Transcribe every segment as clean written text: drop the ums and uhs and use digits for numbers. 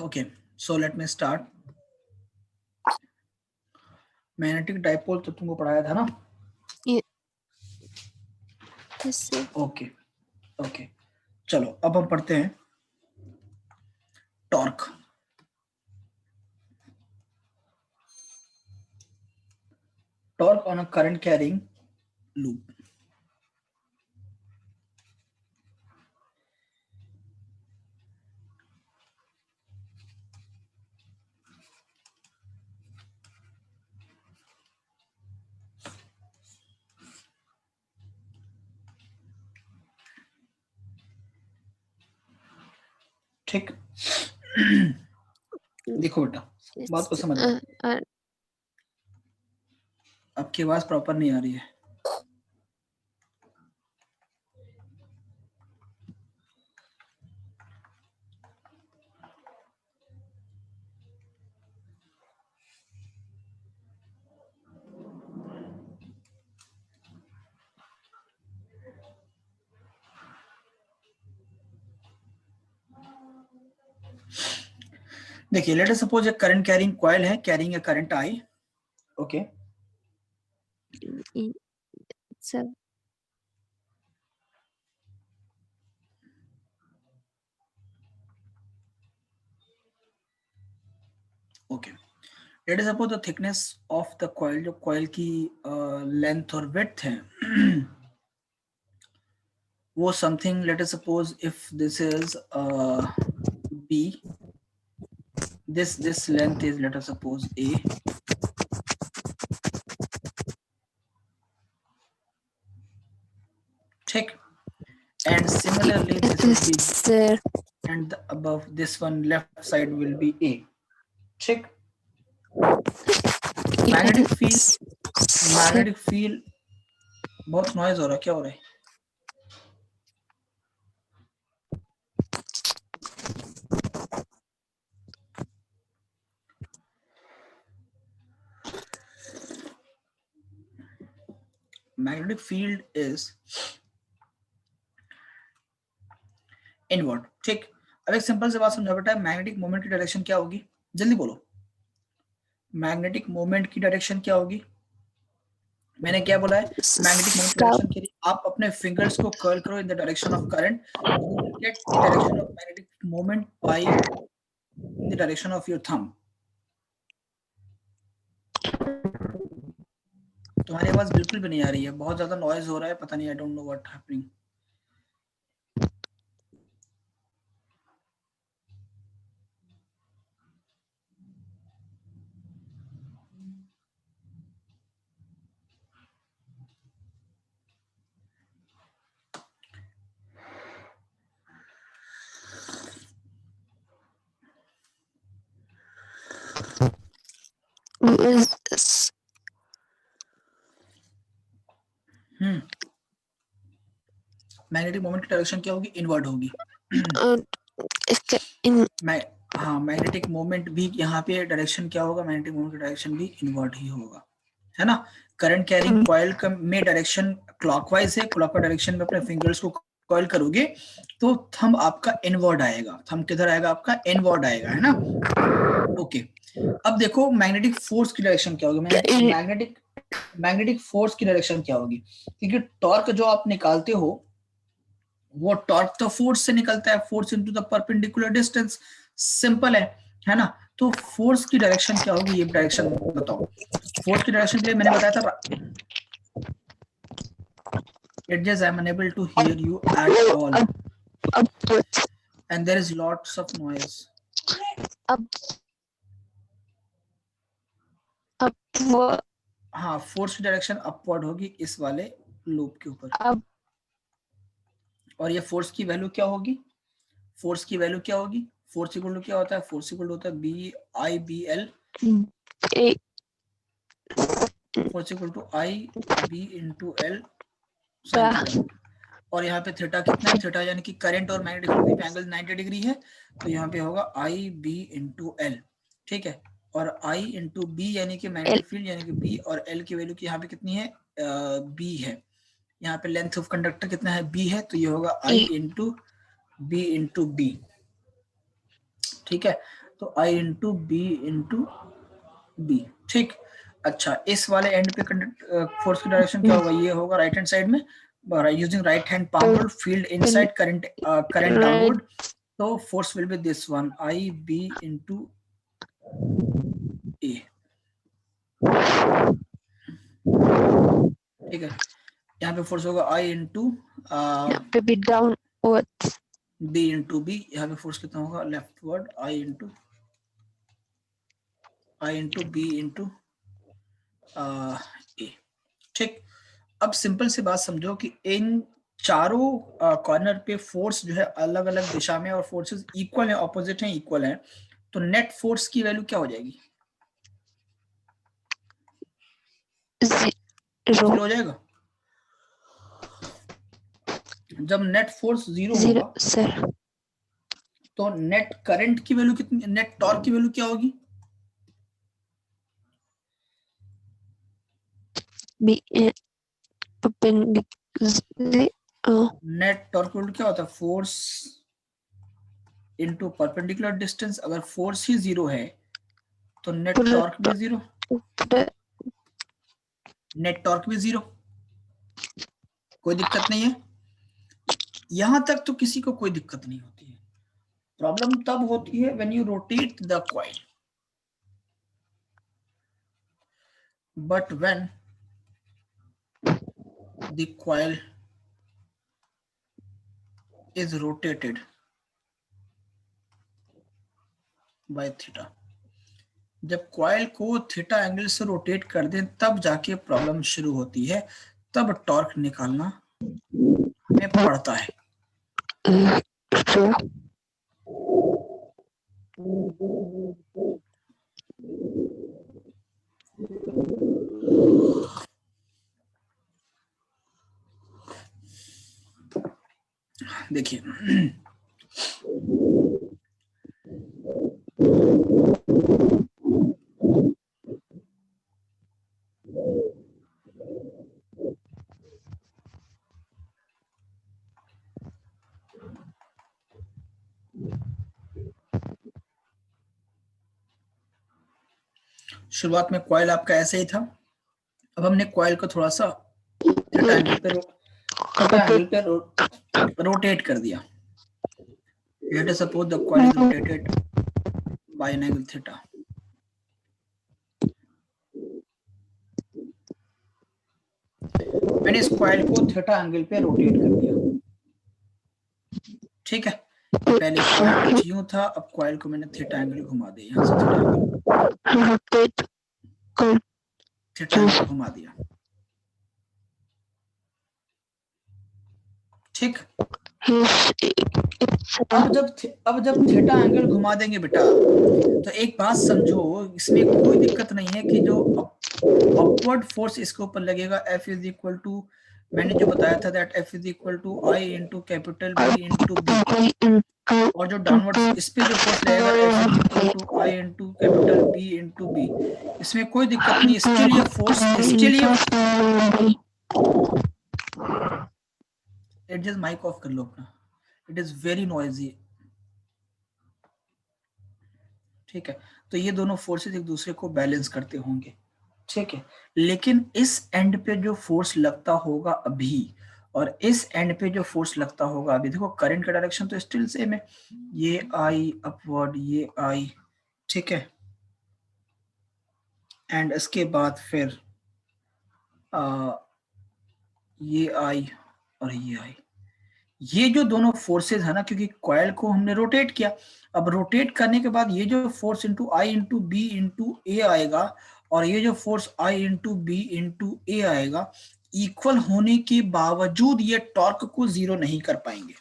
Okay, so let me start. Magnetic dipole तो तुमको पढ़ाया था ना? Yes sir. ओके ओके, चलो अब हम पढ़ते हैं torque. Torque on a current carrying loop. ठीक, देखो बेटा बात को समझ लो। आपकी आवाज प्रॉपर नहीं आ रही है। देखिए, लेट अस सपोज एक करंट कैरिंग कॉइल है, carrying a current I. Okay, sir okay, let us suppose the thickness of the coil, जो कॉइल की लेंथ और विड्थ है वो something, let us suppose if this is b, this length is, let us suppose, a, ठीक, and similarly this will be, sir and the above this one left side will be a, ठीक। Magnetic field बहुत noise हो रहा है, क्या हो रहा है? मैग्नेटिक फील्ड इज इनवर्ड, ठीक। अब एक सिंपल सी बात समझो बेटा, मैग्नेटिक मोमेंट की डायरेक्शन क्या होगी? जल्दी बोलो, मैग्नेटिक मोमेंट की डायरेक्शन क्या होगी? मैंने क्या बोला है? मैग्नेटिक मोमेंट डायरेक्शन के लिए आप अपने फिंगर्स को कर्ल करो in the direction of current, you will get the direction of magnetic moment bye in the direction of your thumb. तुम्हारी आवाज बिल्कुल भी नहीं आ रही है, बहुत ज्यादा नॉइज हो रहा है, पता नहीं, I don't know what happening. Magnetic moment की डायरेक्शन क्या होगी? इनवर्ड होगी। हाँ, मैग्नेटिक मोमेंट भी यहाँ पे डायरेक्शन क्या होगा? मैग्नेटिक मोमेंट की डायरेक्शन भी इनवर्ड ही होगा, है ना। करंट कैरिंग कॉइल में डायरेक्शन क्लॉकवाइज है, क्लॉकवाइज डायरेक्शन में अपने फिंगर्स को कॉइल करोगे तो थंब आपका इनवर्ड आएगा। थंब किधर आएगा? आपका इनवर्ड आएगा, है ना। ओके, अब देखो मैग्नेटिक फोर्स की डायरेक्शन क्या होगी? मैग्नेटिक फोर्स की डायरेक्शन क्या होगी? क्योंकि टॉर्क जो आप निकालते हो वो टॉर्क तो फोर्स से निकलता है, force into the perpendicular distance, simple है ना। तो फोर्स की डायरेक्शन क्या होगी? ये डायरेक्शन बताओ। फोर्स की डायरेक्शन के लिए मैंने बताया था, it just I'm unable to hear you at all and there is lots of noise. हाँ, फोर्स की डायरेक्शन अपवर्ड होगी इस वाले लूप के ऊपर। और ये फोर्स की वैल्यू क्या होगी? फोर्स की वैल्यू क्या होगी? फोर्स इक्वल टू क्या होता है? फोर्स इक्वल टू होता है B I B L, force equal to I B into L sine theta. और यहाँ पे थीटा कितना है? थीटा यानी कि करंट और मैग्नेटिक फील्ड के बीच एंगल 90 डिग्री है, तो यहाँ पे होगा आई बी इंटू एल, ठीक है। और आई इंटू बी यानी कि मैग्नेटिक फील्ड यानी कि बी, और एल की वैल्यू की यहाँ पे कितनी है? बी है। यहाँ पे लेंथ ऑफ कंडक्टर कितना है? बी है, तो ये होगा I into B into B, ठीक है, तो I into B into B, ठीक। अच्छा, इस वाले एंड पे फोर्स की डायरेक्शन क्या होगा, ये होगा राइट हैंड साइड में, using right hand palm rule, field inside, current downward, तो force will be this one, I B into A, ठीक है। यहाँ पे फोर्स होगा आई इंटू यहाँ पे भी डाउनवर्ड्स, बी इंटू बी, यहाँ पे फोर्स कितना होगा leftward, I into B into A, ठीक। अब सिंपल सी बात समझो कि इन चारों कॉर्नर पे फोर्स जो है अलग अलग दिशा में, और फोर्सेस इक्वल है, ऑपोजिट है, इक्वल है, तो नेट फोर्स की वैल्यू क्या हो जाएगी, जीरो हो जाएगा। जब नेट फोर्स जीरो होगा सर, तो नेट करंट की वैल्यू कितनी, नेट टॉर्क की वैल्यू क्या होगी, नेट टॉर्क की वैल्यू क्या होता है, फोर्स इनटू परपेंडिकुलर डिस्टेंस। अगर फोर्स ही जीरो है तो नेट टॉर्क भी जीरो, नेट टॉर्क भी जीरो, कोई दिक्कत नहीं है। यहां तक तो किसी को कोई दिक्कत नहीं होती है। प्रॉब्लम तब होती है when you rotate the coil, but when the coil is rotated by theta, जब कॉइल को थीटा एंगल से रोटेट कर दें तब जाके प्रॉब्लम शुरू होती है, तब टॉर्क निकालना हमें पड़ता है। देखिए शुरुआत में कॉइल आपका ऐसे ही था, अब हमने कॉइल को थोड़ा सा थीटा एंगल पे रोटेट कर दिया। Let us suppose the coil is rotated by an angle theta. मैंने इस कॉइल को थीटा एंगल पे रोटेट कर दिया, ठीक है। पहले कॉइल कुछ यूं था, अब कॉइल को मैंने थीटा एंगल घुमा दिया, यहाँ से थीटा एंगल घुमा दिया, ठीक। अब जब थीटा एंगल घुमा देंगे बेटा, तो एक बात समझो, इसमें कोई दिक्कत नहीं है कि जो अपवर्ड फोर्स इसके ऊपर लगेगा, F इज इक्वल टू, मैंने जो बताया था that F is equal to I into capital B into B, और जो डाउनवर्ड इस पे जो फोर्स लगेगा F is equal to I into capital B into B, इसमें कोई दिक्कत नहीं। इसके लिए फोर्स, इसके लिए एडजस्ट माइक ऑफ कर लो अपना, इट इज वेरी नॉइजी, ठीक है। तो ये दोनों फोर्सेस एक दूसरे को बैलेंस करते होंगे, ठीक है। लेकिन इस एंड पे जो फोर्स लगता होगा अभी, और इस एंड पे जो फोर्स लगता होगा अभी, देखो करंट का डायरेक्शन तो स्टिल सेम है, ये आई अपवर्ड, ये आई, ठीक है। एंड इसके बाद फिर ये आई और ये आई, ये जो दोनों फोर्सेस है ना, क्योंकि कॉइल को हमने रोटेट किया, अब रोटेट करने के बाद ये जो फोर्स इंटू आई इंटू बी इंटू ए आएगा, और ये जो फोर्स आई इंटू बी इंटू ए आएगा, इक्वल होने के बावजूद ये टॉर्क को जीरो नहीं कर पाएंगे।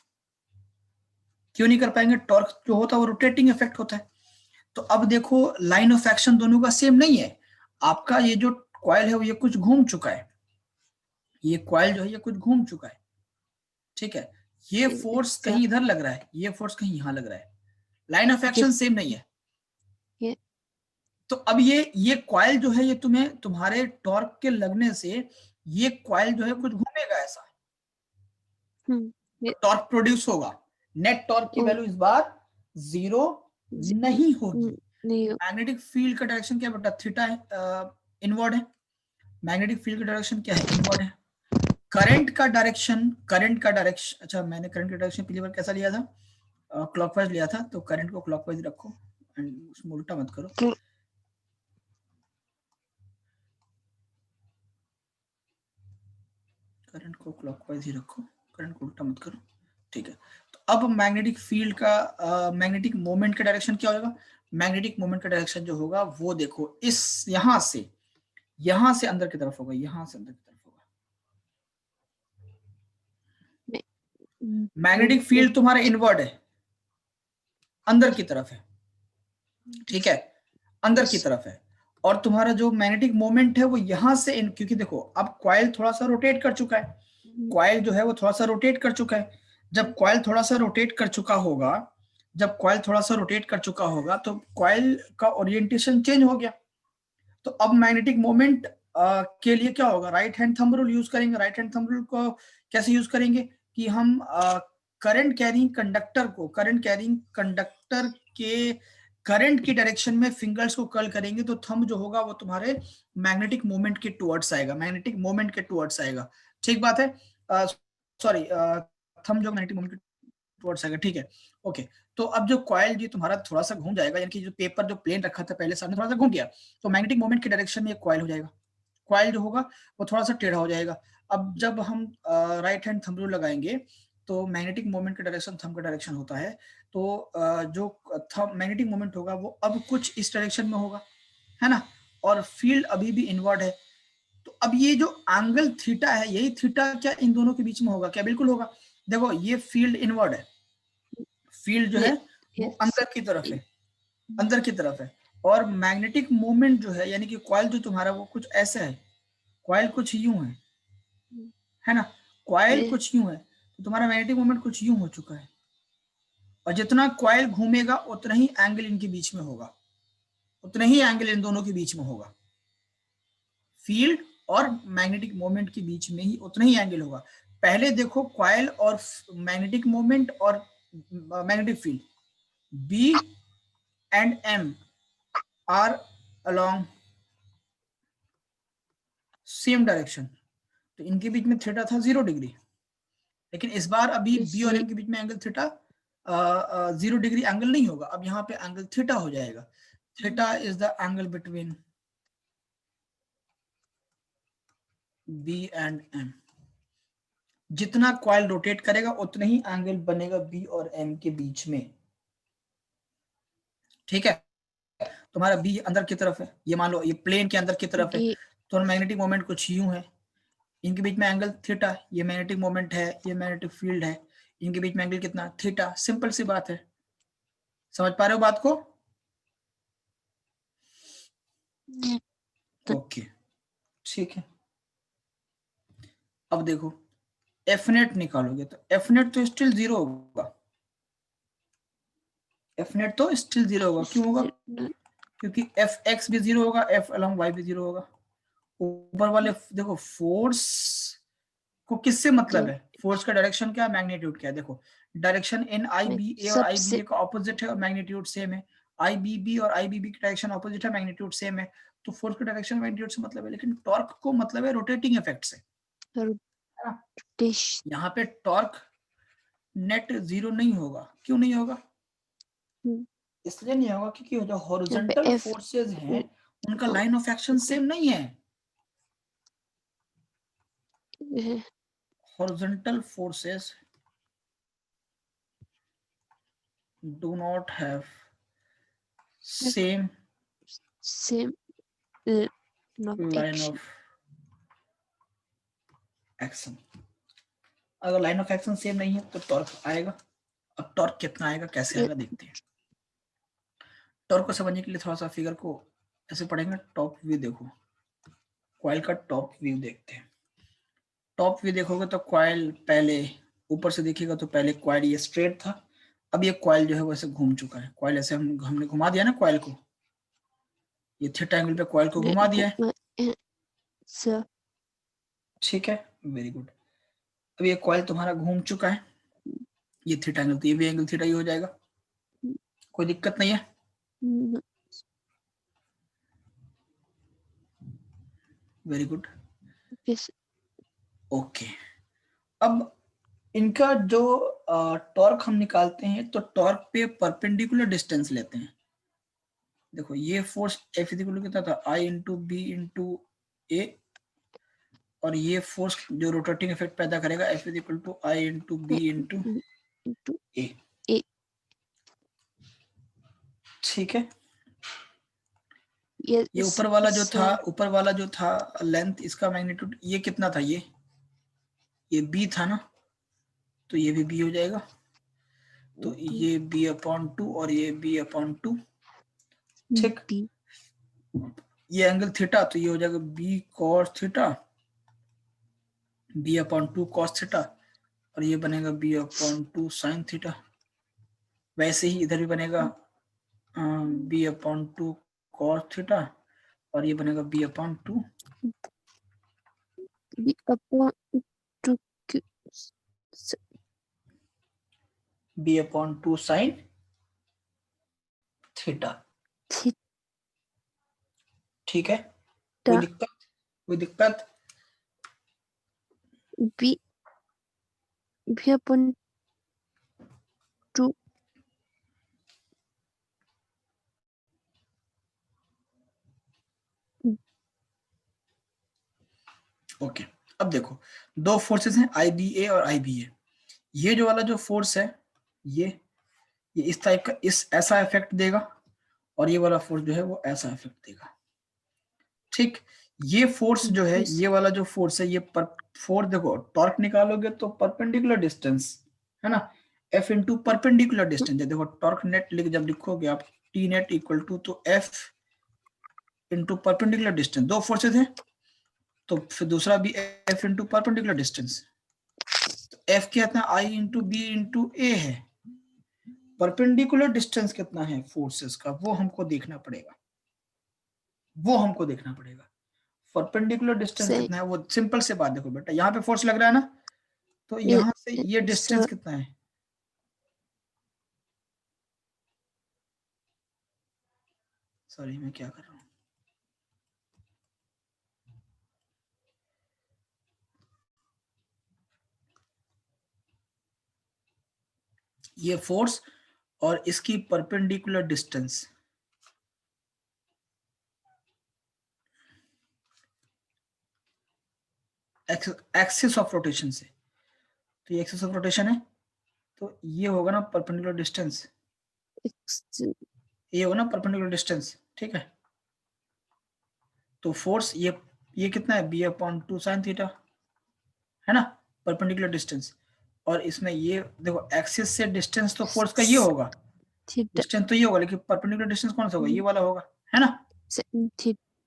क्यों नहीं कर पाएंगे? टॉर्क जो होता है वो रोटेटिंग इफेक्ट होता है। तो अब देखो लाइन ऑफ एक्शन दोनों का सेम नहीं है। आपका ये जो कॉइल है वो ये कुछ घूम चुका है, ये कॉइल जो है ये कुछ घूम चुका है, ठीक है। ये फोर्स कहीं इधर लग रहा है, ये फोर्स कहीं यहां लग रहा है, लाइन ऑफ एक्शन सेम नहीं है। तो अब ये कॉइल जो है ये तुम्हें तुम्हारे टॉर्क के लगने से ये कॉइल जो है कुछ घूमेगा ऐसा, टॉर्क प्रोड्यूस होगा। नेट टॉर्क की वैल्यू इस बार जीरो नहीं होगी। नहीं मैग्नेटिक फील्ड का डायरेक्शन क्या बेटा, थीटा है, इनवर्ड है। मैग्नेटिक फील्ड का डायरेक्शन क्या है, इनवर्ड है। करंट का डायरेक्शन, अच्छा मैंने करंट का डायरेक्शन पिछली बार कैसा लिया था, क्लॉकवाइज लिया था, तो करंट को क्लॉकवाइज रखो एंड उसमें उल्टा मत करो। करंट को क्लॉकवाइज ही रखो, करंट को उल्टा मत करो, ठीक है। तो अब मैग्नेटिक फील्ड का मैग्नेटिक मोमेंट का डायरेक्शन क्या होगा, मैग्नेटिक मोमेंट का डायरेक्शन जो होगा वो देखो, इस यहां से अंदर की तरफ होगा, यहां से अंदर की तरफ होगा। मैग्नेटिक फील्ड तुम्हारा इनवर्ड है, अंदर की तरफ है, ठीक है, अंदर की तरफ है। और तुम्हारा जो मैग्नेटिक मोमेंट है वो यहां से क्योंकि देखो अब कॉइल थोड़ा सा रोटेट कर चुका है, कॉइल जो है वो थोड़ा सा रोटेट कर चुका है। जब कॉइल थोड़ा सा रोटेट कर चुका होगा, जब कॉइल थोड़ा सा रोटेट कर चुका होगा तो कॉइल का ओरिएंटेशन चेंज हो गया। तो अब मैग्नेटिक मोमेंट के लिए क्या होगा, right hand thumb rule use करेंगे। राइट हैंड थंब रूल को कैसे यूज करेंगे कि हम करंट कैरिंग कंडक्टर के करंट की डायरेक्शन में फिंगर्स को कर्ल करेंगे तो थंब जो होगा वो तुम्हारे मैग्नेटिक मोमेंट के टुवर्ड्स आएगा, मैग्नेटिक मोमेंट के टुवर्ड्स आएगा, ठीक बात है। सॉरी, थंब जो मैग्नेटिक मोमेंट के टुवर्ड्स आएगा, ठीक है, ओके। तो अब जो कॉइल जी तुम्हारा थोड़ा सा घूम जाएगा, यानी कि जो पेपर जो प्लेन रखा था पहले सामने थोड़ा सा घूम गया, तो मैग्नेटिक मोमेंट के डायरेक्शन में कॉइल हो जाएगा, कॉइल जो होगा वो थोड़ा सा टेढ़ा हो जाएगा। अब जब हम राइट हैंड थंब रूल लगाएंगे तो मैग्नेटिक मोमेंट का डायरेक्शन थंब का डायरेक्शन होता है, तो जो थंब मैग्नेटिक मोमेंट होगा वो अब कुछ इस डायरेक्शन में होगा, है ना, और फील्ड अभी भी इनवर्ड है। तो अब ये जो एंगल थीटा है, यही थीटा क्या इन दोनों के बीच में होगा क्या, बिल्कुल होगा। देखो ये फील्ड इनवर्ड है, फील्ड जो है वो अंदर की तरफ है, अंदर की तरफ है। और मैग्नेटिक मोमेंट जो है यानी कि कॉइल जो तुम्हारा वो कुछ ऐसा है, कॉइल कुछ यूं है ना, कॉइल कुछ यूं है, तो तुम्हारा मैग्नेटिक मोमेंट कुछ यूं हो चुका है। और जितना कॉइल घूमेगा उतना ही एंगल इनके बीच में होगा, उतना ही एंगल इन दोनों के बीच में होगा, फील्ड और मैग्नेटिक मोमेंट के बीच में ही उतना ही एंगल होगा। पहले देखो कॉइल और मैग्नेटिक मोमेंट और magnetic field B and M are along same direction, तो इनके बीच में थीटा था 0 डिग्री, लेकिन इस बार अभी बी और एम के बीच में एंगल थीटा 0 डिग्री एंगल नहीं होगा, अब यहाँ पे एंगल थीटा हो जाएगा। Theta is the angle between B and M. जितना कॉइल रोटेट करेगा उतना ही एंगल बनेगा बी और एम के बीच में, ठीक है। तुम्हारा बी अंदर की तरफ है, ये मान लो ये प्लेन के अंदर की तरफ है, तो मैग्नेटिक मोमेंट कुछ यूं है, इनके बीच में एंगल थीटा, ये मैग्नेटिक मोमेंट है, ये मैग्नेटिक फील्ड है, इनके बीच में एंगल कितना, थीटा, सिंपल सी बात है। समझ पा रहे हो बात को, ओके, ठीक है। अब देखो एफ नेट निकालोगे तो एफ नेट तो स्टिल 0 होगा, एफ नेट तो स्टिल 0 होगा, क्यों होगा, क्योंकि एफ एक्स भी 0 होगा, एफ अलॉन्ग वाई भी 0 होगा। ऊपर वाले देखो फोर्स को किससे मतलब है, फोर्स का डायरेक्शन क्या है, मैग्नीट्यूड क्या है, देखो डायरेक्शन इन आई बी ए और आई बी ए का ऑपोजिट है और मैग्नीट्यूड सेम है, आई बी बी और आई बी बी की डायरेक्शन ऑपोजिट है, मैग्नीट्यूड सेम है, तो फोर्स का डायरेक्शन मैग्नीट्यूड से मतलब है, लेकिन टॉर्क को मतलब है रोटेटिंग इफेक्ट से, यहाँ पे टॉर्क नेट 0 नहीं होगा, क्यों नहीं होगा, इसलिए नहीं होगा क्योंकि जो हॉरिजॉन्टल फोर्सेस हैं उनका लाइन ऑफ एक्शन सेम नहीं है, horizontal forces do not have same line of action। अगर लाइन ऑफ एक्शन सेम नहीं है तो टॉर्क आएगा। अब टॉर्क कितना आएगा, कैसे आएगा देखते हैं। टॉर्क को समझने के लिए थोड़ा सा फिगर को ऐसे पढ़ेंगे, टॉप व्यू देखो, कॉइल का टॉप व्यू देखते हैं। टॉप व्यू देखोगे तो कॉइल पहले ऊपर से देखिएगा तो पहले कॉइल ये स्ट्रेट था, अब ये कॉइल जो है वैसे घूम चुका है, कॉइल ऐसे हमने घुमा दिया ना कॉइल को, ये थीटा एंगल पे कॉइल को घुमा दिया है, ठीक है, वेरी गुड। अब ये कॉइल तुम्हारा घूम चुका है, ये थीटा एंगल, तो ये भी एंगल थीटा ही हो जाएगा, कोई दिक्कत नहीं है? Very good. Yes. ओके, अब इनका जो टॉर्क हम निकालते हैं तो टॉर्क पे परपेंडिकुलर डिस्टेंस लेते हैं। देखो ये फोर्स F इक्वल कितना था, I into B into A, और ये फोर्स जो रोटेटिंग इफेक्ट पैदा करेगा F equal to I into B into Into A. A. ठीक है, Yes. ये ऊपर वाला जो था लेंथ, इसका मैग्नीट्यूड ये कितना था, ये b था ना, तो ये भी b हो जाएगा, तो ये b/2 और ये b/2। ठीक, B. ये एंगल थीटा, तो ये हो जाएगा b cos theta, b/2 cos theta, और ये बनेगा b/2 sin थीटा। वैसे ही इधर भी बनेगा b/2 cos थीटा, और ये बनेगा b/2 B upon 2 Q. b/2 sin theta. Theta. ठीक है, कोई दिक्कत? B. B upon 2. ओके, अब देखो दो फोर्सेस हैं IBA और IBA। ये जो वाला जो फोर्स है ये इस टाइप का ऐसा इफेक्ट देगा, और ये वाला फोर्स जो है वो ऐसा इफेक्ट देगा। ठीक, ये फोर्स जो है, ये वाला जो फोर्स है, ये फोर्स देखो, टॉर्क निकालोगे तो परपेंडिकुलर डिस्टेंस है ना, F इंटू परपेंडिकुलर डिस्टेंस है। देखो टॉर्क नेट जब लिखोगे आप T नेट इक्वल टू, तो F इंटू परपेंडिकुलर डिस्टेंस, दो फोर्सेस हैं तो फिर दूसरा भी F इंटू परपेंडिकुलर डिस्टेंस, तो F क्या था, I इंटू बी इंटू ए है। परपेंडिकुलर डिस्टेंस कितना है फोर्सेस का, वो हमको देखना पड़ेगा, परपेंडिकुलर डिस्टेंस कितना है। वो सिंपल से बात, देखो बेटा यहाँ पे फोर्स लग रहा है ना, तो यहाँ से ये डिस्टेंस कितना है, सॉरी मैं क्या कर रहा हूँ, ये फोर्स और इसकी perpendicular distance, axis of rotation से, तो ये एक्सिस ऑफ रोटेशन है, तो ये होगा ना परपेंडिकुलर डिस्टेंस, ये होगा ना परपेंडिकुलर डिस्टेंस। ठीक है, तो फोर्स ये कितना है, b/2 sin थीटा है ना, परपेंडिकुलर डिस्टेंस, और इसमें ये देखो एक्सिस से डिस्टेंस तो फोर्स का ये होगा, डिस्टेंस तो ये होगा, लेकिन परपेंडिकुलर डिस्टेंस कौन सा होगा, ये वाला होगा, है ना।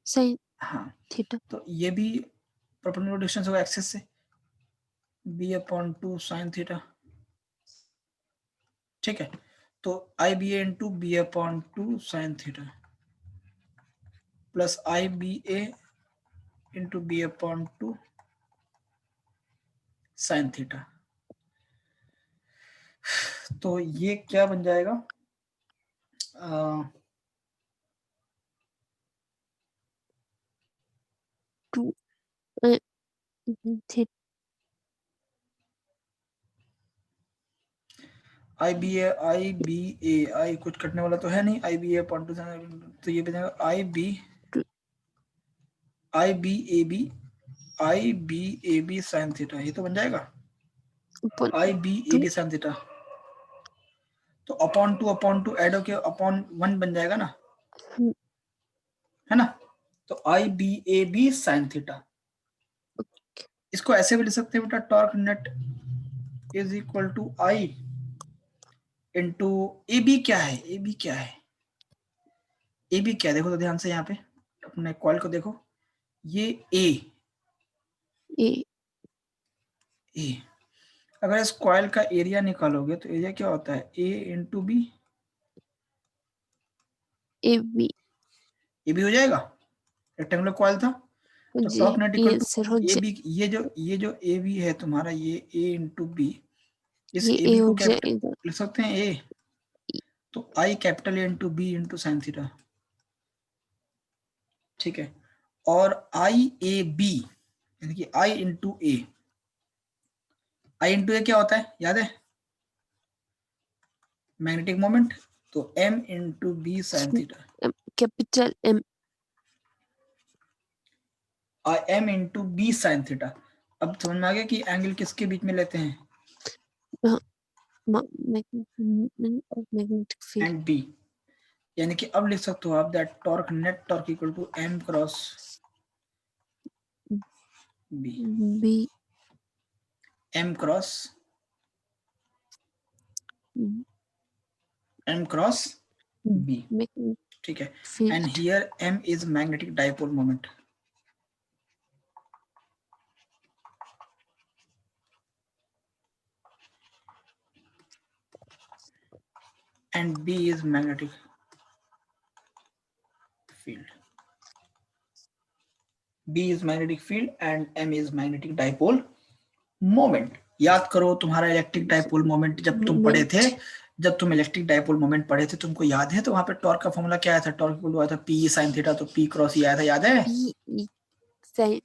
Sin हाँ, theta. तो ये भी परपेंडिकुलर डिस्टेंस होगा एक्सिस से, b/2 sin थीटा। ठीक है, तो IBA into b/2 sin theta plus IBA into b/2 sin theta, तो ये क्या बन जाएगा, IBA कुछ कटने वाला तो है नहीं, IBA/2 तो ये बनेगा IBAB sin थीटा, ये तो बन जाएगा IBAB sin थीटा, तो अपॉन टू ऐड होके अपॉन 1 बन जाएगा ना, है ना, तो IBAB sin थीटा। इसको ऐसे भी लिख सकते हैं बेटा, torque net is equal to I into AB क्या है, AB क्या है, AB क्या है, देखो तो ध्यान से यहाँ पे अपने कॉइल को देखो, ये A अगर इस कॉइल का एरिया निकालोगे तो एरिया क्या होता है, A इंटू बी, AB हो जाएगा, रेक्टेंगुलर कॉइल था, तो torque net equal to AB, ये जो AB है तुम्हारा, ये A इंटू बी, इस AB को क्या लिख सकते हैं A, तो I capital A into B into sine theta, ठीक है। और आई ए बी यानी कि आई इंटू ए, आई इंटू ए क्या होता है याद है, मैग्नेटिक मोमेंट, तो M into B sine theta, capital M, M into B sine theta. अब समझ में आ गया कि एंगल किसके बीच में लेते हैं, मैग्नेटिक फील्ड एंड बी, यानी कि अब लिख सकते हो आप that torque, net torque equal to M cross B, B, M cross B, ठीक है। And field here M is magnetic dipole moment, and B is magnetic field. B is magnetic field and M is magnetic dipole moment. याद करो तुम्हारा electric dipole moment जब तुम पढ़े थे, जब तुम इलेक्ट्रिक डाइपोल मोमेंट पढ़े थे तुमको याद है, तो वहां पे टॉर्क का फॉर्मूला क्या आया था, टॉर्क इक्वल आया था P sin थीटा, तो P क्रॉस E आया था, याद है, P sin,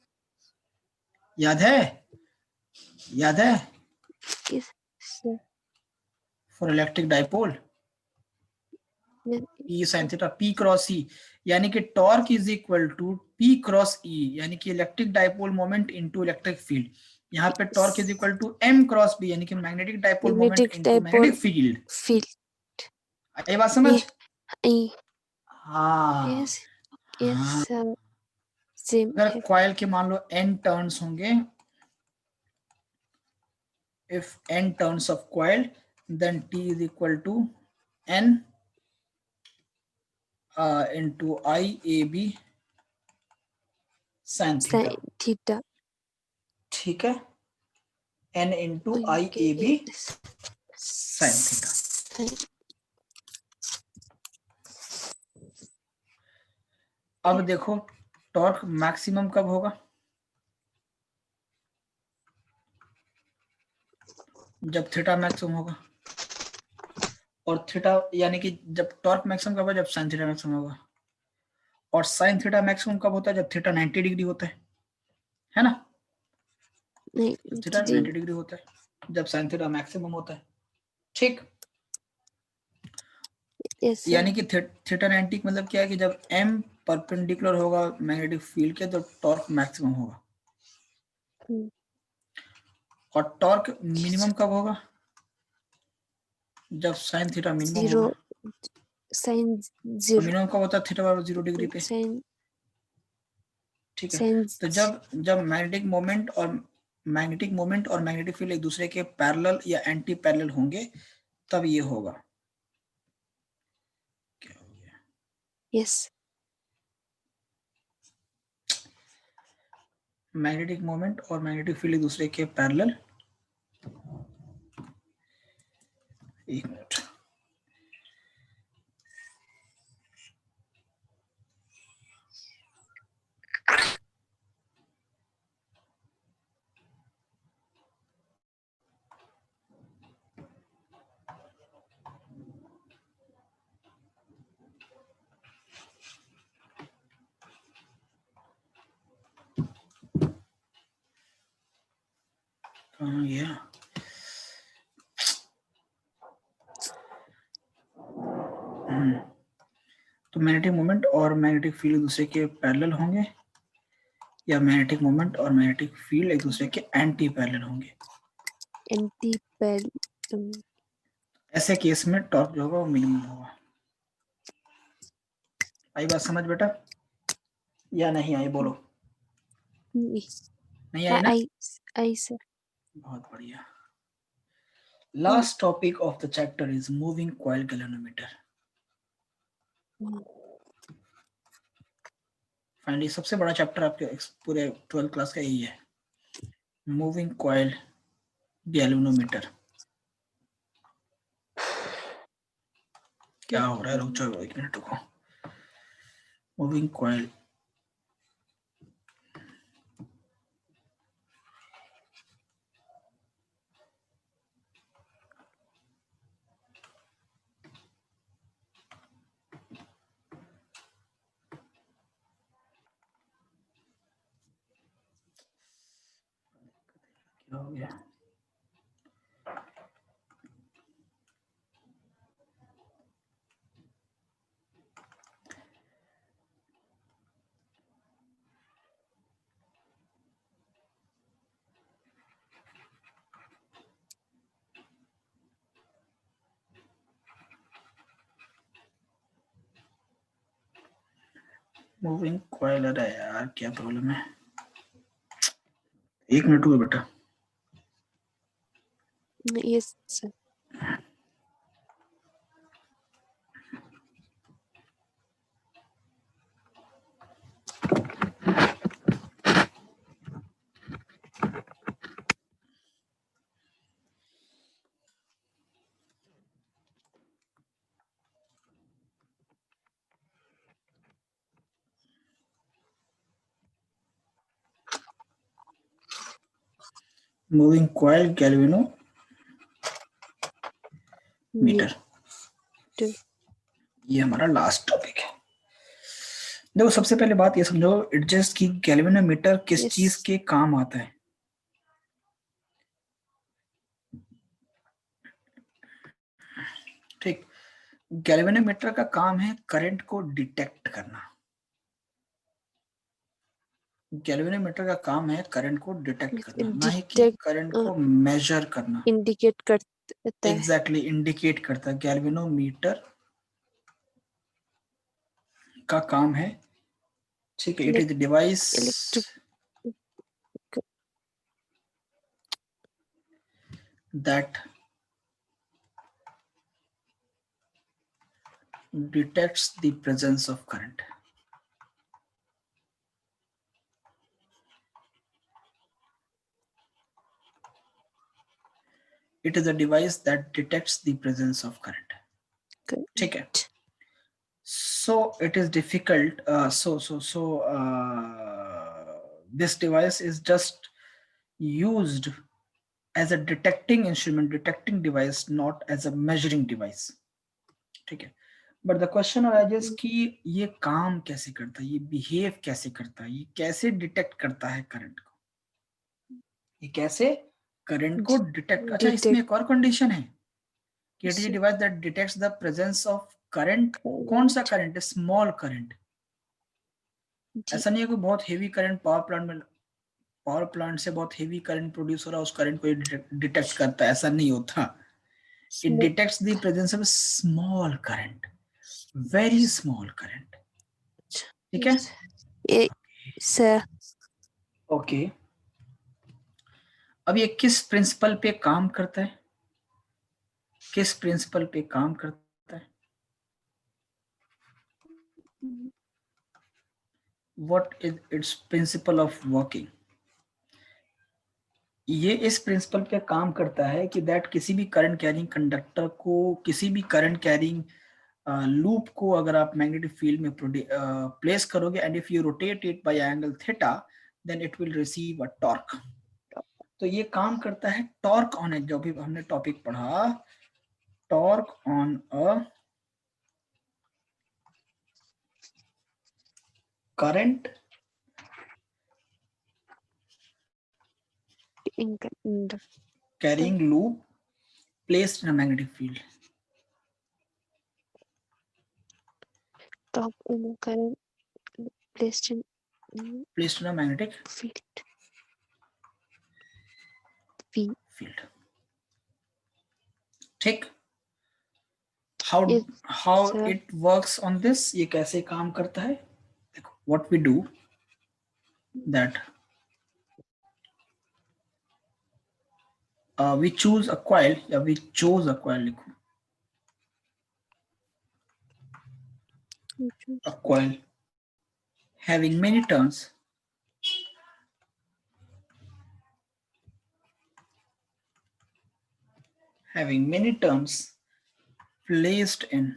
याद है, याद है, yes sir, for electric dipole P sin theta P cross E, यानी कि torque is equal to P cross E, यानी कि electric dipole moment into electric field. यहाँ पे torque is equal to M cross B, यानी कि magnetic dipole moment magnetic into dipole magnetic field. field. ये बात समझ, I, हाँ yes, हाँ। yes sir, same अगर है. कॉइल के मान लो n टर्न्स होंगे, if n turns of coil then T is equal to n into IAB sin Sin theta, theta. ठीक है, n into Okay, IAB yes. sin theta. Sin, अब देखो torque maximum कब होगा, जब थीटा मैक्सिमम होगा, और थीटा यानी कि जब टॉर्क मैक्सिमम कब होगा, जब साइन थीटा मैक्सिमम होगा, और साइन थीटा मैक्सिमम कब होता है, जब थीटा 90 डिग्री होता है ना, जब थीटा 90 डिग्री होता है, जब साइन थीटा मैक्सिमम होता है, ठीक। yes sir. यानी कि थीटा 90 मतलब क्या है कि जब m परपेंडिकुलर होगा मैग्नेटिक फील्ड के, तो टॉर्क मैक्सिमम होगा, और टॉर्क मिनिमम कब होगा, जब साइन थीटा मिनिमम Zero, होगा, sin और zero, मिनिमम कब होता है, थीटा बराबर 0 डिग्री पे, sin, ठीक है। sin, तो जब जब मैग्नेटिक मोमेंट और मैग्नेटिक फील्ड एक दूसरे के पैरेलल या एंटी पैरेलल होंगे, तब ये होगा, क्या हो गया, yes, मैग्नेटिक मोमेंट और मैग्नेटिक फील्ड एक दूसरे के पैरेलल, एक मिनट, कहाँ गया, तो मैग्नेटिक मोमेंट और मैग्नेटिक फील्ड एक दूसरे के पैरेलल होंगे, या मैग्नेटिक मोमेंट और मैग्नेटिक फील्ड एक दूसरे के एंटी पैरेलल होंगे, anti parallel. ऐसे केस में टॉर्क जो होगा वो मिनिमम होगा। आई बात समझ बेटा, या नहीं आई, बोलो, नहीं आई ना, I sir. बहुत बढ़िया। Last topic of the chapter is moving coil galvanometer. Finally सबसे बड़ा चैप्टर आपके पूरे 12th क्लास का यही है, मूविंग कॉइल गैल्वेनोमीटर। क्या हो रहा है, रुक जाओ एक मिनट रुको, मूविंग कॉइल क्या हो गया? मूविंग कॉइल, अरे यार क्या प्रॉब्लम है? 1 मिनट हुआ बेटा. Yes, sir. Moving coil galvanometer. Two. ये हमारा लास्ट टॉपिक है. देखो सबसे पहले बात ये समझो एडजस्ट की गैल्वेनोमीटर किस Yes. चीज के काम आता है. ठीक, गैल्वेनोमीटर का काम है करंट को डिटेक्ट करना. गैल्वेनोमीटर का काम है करंट को डिटेक्ट करना, ना ही कि Detect, करंट को मेजर करना. indicate करता है. एग्जैक्टली इंडिकेट करता है. गैल्वेनोमीटर का काम है, ठीक है, it is device Electric. that detects the presence of current. It is a device that detects the presence of current. ठीक है. So it is difficult. This device is just used as a detecting instrument, detecting device, not as a measuring device. ठीक है. But the question arises कि ये काम कैसे करता है, ये बिहेव कैसे करता है, ये कैसे डिटेक्ट करता है करंट को, ये कैसे करंट को डिटेक्ट. अच्छा, इसमें एक और कंडीशन है कि it is a device that detects the presence of current. कौन सा करंट है? Small current. ऐसा नहीं है कोई बहुत हेवी करंट पावर प्लांट से बहुत हेवी करंट प्रोड्यूस हो रहा है, उस करंट को डिटेक्ट करता है, ऐसा नहीं होता. It detects the presence of small current, very small current. ठीक है. सर. ओके. अब ये किस प्रिंसिपल पे काम करता है? किस प्रिंसिपल पे काम करता है? What is its principle of working? ये इस प्रिंसिपल पे काम करता है कि दैट किसी भी करंट कैरिंग कंडक्टर को, किसी भी करंट कैरिंग लूप को अगर आप मैग्नेटिक फील्ड में प्लेस करोगे and if you rotate it by angle theta then it will receive a torque. तो ये काम करता है टॉर्क ऑन ए, जो भी हमने टॉपिक पढ़ा, torque on a current carrying loop placed in a magnetic field. Current placed in a magnetic field. field. ठीक. how it works on this, ये कैसे काम करता है? देखो, what we do that we choose a coil, या we chose a coil, लिखो, a coil having many turns placed in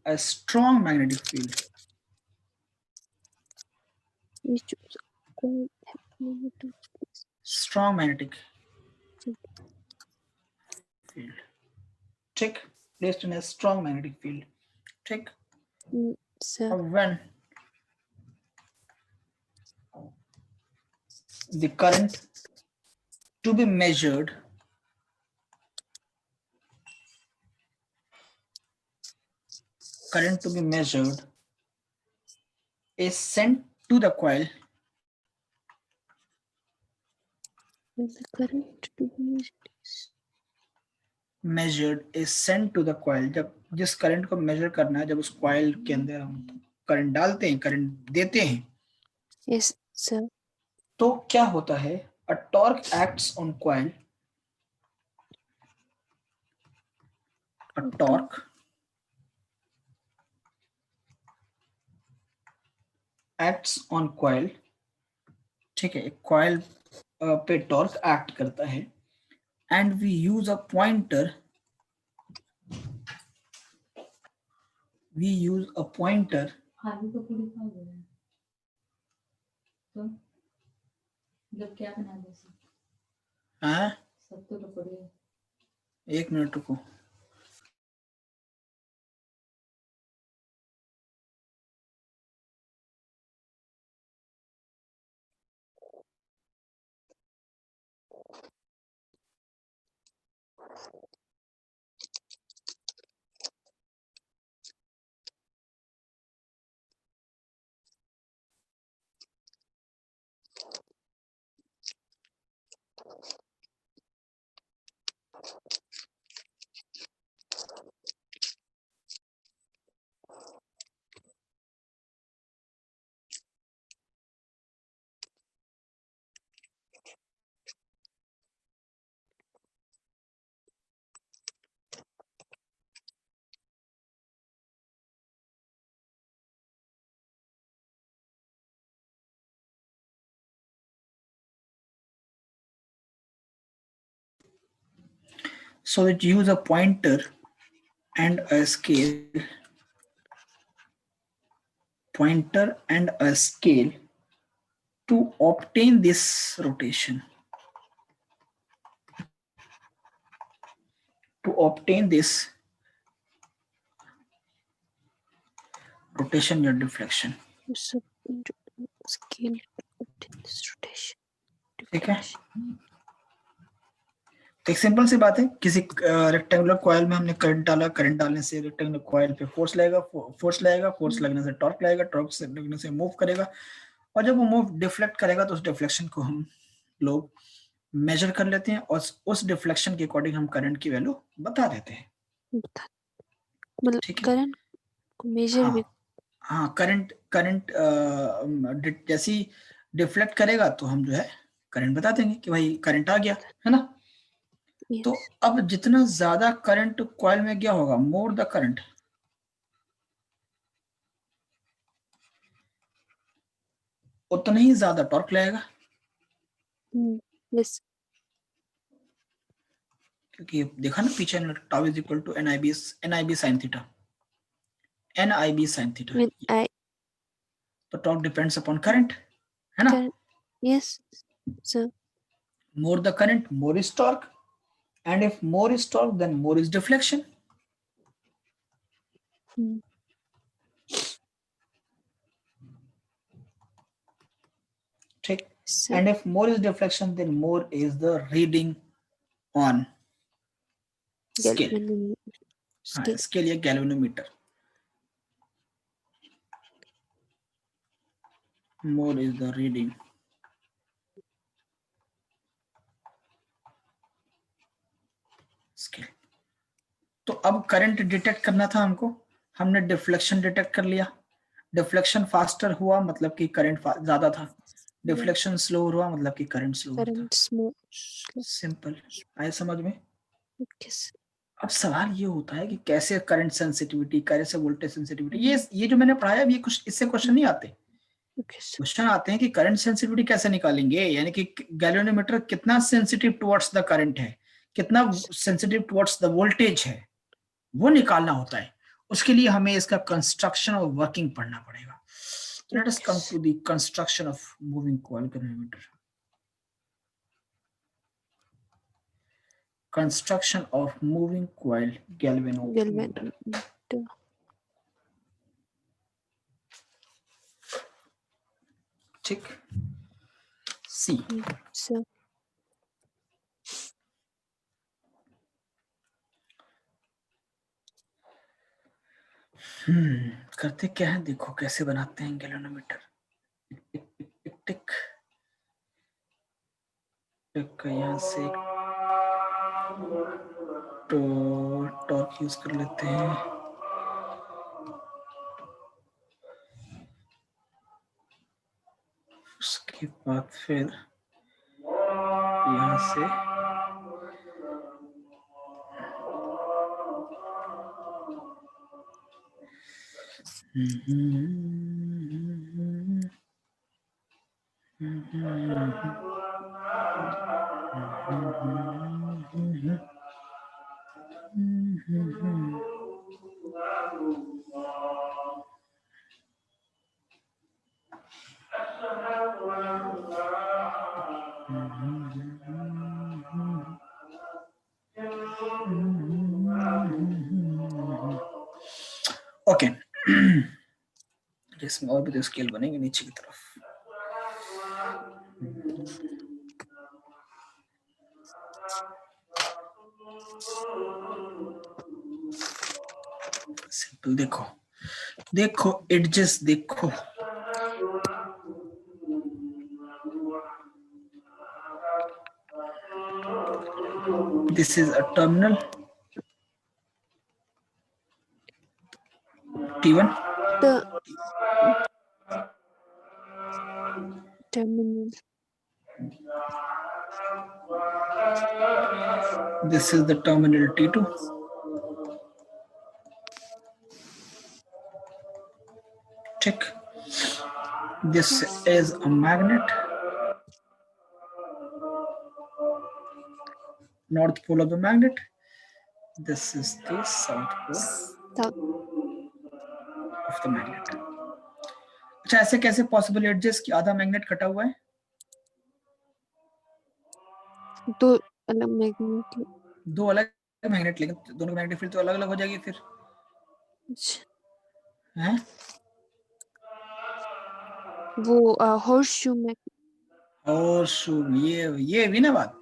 a strong magnetic field. Strong magnetic field. ठीक. Placed in a strong magnetic field. ठीक. When the current to be measured is sent to the coil When the current to be measured is sent to the coil, जब जिस current को major करना है, जब उस coil के अंदर हम करंट डालते हैं, करंट देते हैं, yes, sir. तो क्या होता है? A torque acts on coil, a torque acts on coil, ठीक है, एक कॉइल पे टॉर्क एक्ट करता है, and we use a pointer, आलू का पूरी खा गया है। तो जब क्या बना दे सब तो पड़ी है। 1 मिनट रुको। So it use a pointer and a scale, to obtain this rotation, or deflection. sub scale this rotation. ठीक है, तो एक सिंपल सी बात है, किसी रेक्टेंगुलर कॉइल में हमने करंट डाला, करंट डालने से रेक्टेंगुलर कॉइल पे फोर्स लगेगा, फोर्स लगने से टॉर्क लगेगा, टॉर्क से लगने से मूव करेगा, और जब वो मूव डिफ्लेक्ट करेगा तो उस डिफ्लेक्शन को हम लोग मेजर कर लेते हैं, और उस डिफ्लेक्शन के अकॉर्डिंग हम करंट की वैल्यू बता देते हैं। मतलब ठीक है, करंट को मेजर भी हाँ करंट जैसे ही डिफ्लेक्ट करेगा तो हम जो है करंट बता देंगे कि भाई करंट आ गया, है ना। तो yes, अब जितना ज्यादा करंट कॉइल में गया होगा, मोर द करंट, उतना ही ज्यादा टॉर्क लगेगा, yes, क्योंकि देखा ना पीछे, tau is equal to NIB sin theta, NIB sin theta, when I तो टॉर्क डिपेंड्स अपॉन करंट, है ना। current, yes, sir. More the current, more is torque, and if more is torque, then more is deflection. ठीक, Sir. and if more is deflection, then more is the reading on scale, Scale. scale या galvanometer, more is the reading, scale। तो अब current detect करना था हमको, हमने deflection detect कर लिया, डिफ्लेक्शन फास्टर हुआ मतलब कि करंट ज्यादा था, डिफ्लेक्शन स्लो हुआ मतलब कि करंट स्लो था। Current small. सिंपल, आए समझ में। Yes. अब सवाल ये होता है कि कैसे करंट सेंसिटिविटी, कैसे वोल्टेज सेंसिटिविटी, ये जो मैंने पढ़ाया, ये कुछ इससे क्वेश्चन नहीं आते। क्वेश्चन आते हैं कि करंट सेंसिटिविटी कैसे निकालेंगे, यानी कि गैल्वेनोमीटर कितना सेंसिटिव टुवर्ड्स द करंट है, कितना सेंसिटिव टुवर्ड्स द वोल्टेज है, वो निकालना होता है। उसके लिए हमें इसका कंस्ट्रक्शन और वर्किंग पढ़ना पड़ेगा। Let us come to the construction of moving coil galvanometer. Construction of moving coil galvanometer. ठीक, सी। sir. करते क्या है देखो कैसे बनाते हैं गैल्वेनोमीटर। टिक टिक टिक टिक टिक यहाँ से तो टॉर्क यूज कर लेते हैं। उसके बाद फिर यहाँ से ओके। इसमें और भी तो स्केल बनेंगे नीचे की तरफ। सिंपल देखो देखो एडजस्ट देखो। This is a terminal T1. The terminal. This is the terminal T2. Check. This is a magnet. North pole of the magnet. This is the south pole South. of the magnet. अच्छा ऐसे कैसे possible adjust कि आधा magnet कटा हुआ है? दो अलग मैग्नेट। दो अलग मैग्नेट लेकिन दोनों मैग्नेट फील्ड तो अलग अलग हो जाएगी फिर हैं? वो हॉर्सशू मैग्नेट। हॉर्सशू ये भी ना बात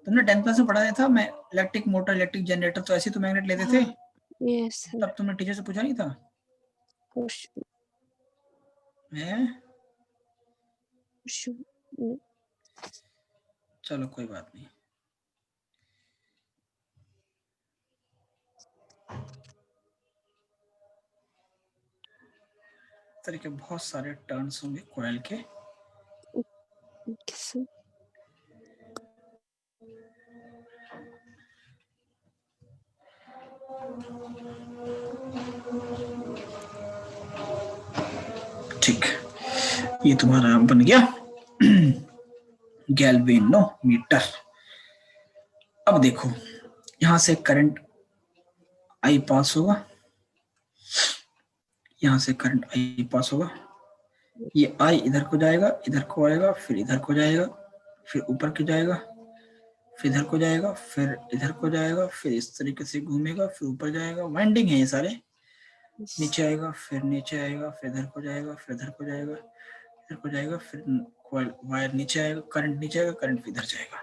तुमने 10th क्लास में पढ़ा था। मैं इलेक्ट्रिक मोटर इलेक्ट्रिक जनरेटर तो ऐसे तो मैग्नेट लेते थे। Yes sir. तब तुमने टीचर से पूछा नहीं था? हॉर्सशू। हैं? हॉर्सशू। चलो कोई बात नहीं। तरीके बहुत सारे टर्न्स होंगे कॉइल के। सर। ठीक ये तुम्हारा बन गया गैल्वेनोमीटर। अब देखो यहां से करंट आई पास होगा, यहां से करंट आई पास होगा। ये आई इधर को जाएगा, इधर को आएगा, फिर इधर को जाएगा, फिर ऊपर को जाएगा, फिर इधर को जाएगा, फिर इधर को जाएगा, फिर इस तरीके से घूमेगा, फिर ऊपर जाएगा। वाइंडिंग है ये सारे। नीचे आएगा, फिर नीचे आएगा, फिर इधर को जाएगा, फिर इधर को जाएगा, इधर को जाएगा, फिर वायर नीचे आएगा, करंट नीचे आएगा, करंट इधर जाएगा।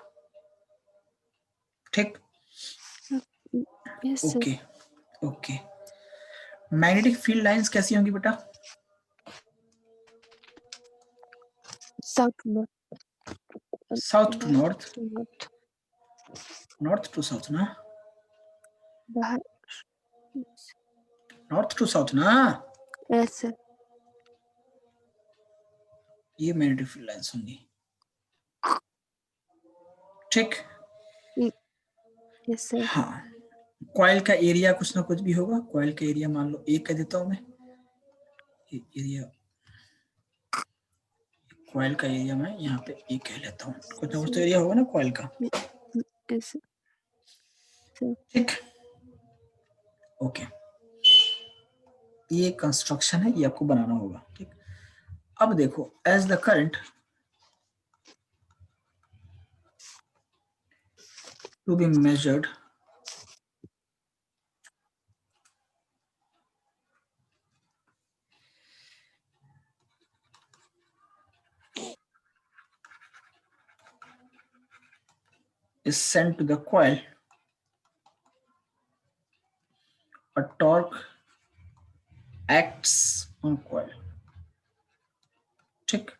ठीक yes sir. Okay okay. Magnetic field lines कैसी होंगी बेटा? South north. South to north, north. North to south ना, बाहर। नॉर्थ टू साउथ ना। Yes sir. ये मैग्नेटिक फील्ड लाइंस होंगी। ठीक यस सर। हाँ। कॉइल का एरिया कुछ ना कुछ भी होगा। कॉइल का एरिया मान लो एक कह देता हूं मैं। एरिया कॉइल का एरिया मैं यहाँ पे एक कह लेता हूँ। कुछ ना कुछ तो एरिया होगा ना कॉइल का। Yes sir. ठीक ओके। ये कंस्ट्रक्शन है, ये आपको बनाना होगा। ठीक अब देखो as the current to be measured is sent to the coil, a torque acts on coil. ठीक,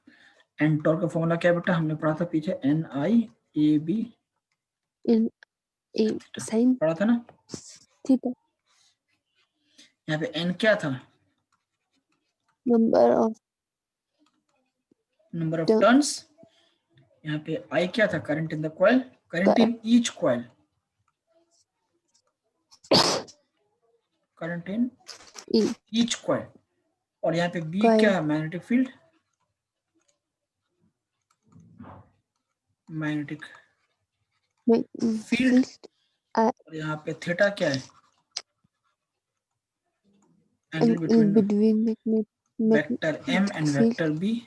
एंड टॉर्क का फॉर्मूला क्या बेटा, हमने पढ़ा था पीछे, NIAB in a sin पढ़ा था ना। theta, यहाँ पे N क्या था, number of टर्न्स। यहाँ पे I क्या था, current in the coil, current in each coil, current in each coil. और यहाँ पे B क्या है, मैग्नेटिक फील्ड, मैग्नेटिक फील्ड। और यहाँ पे थीटा क्या है, angle between vector M and vector B।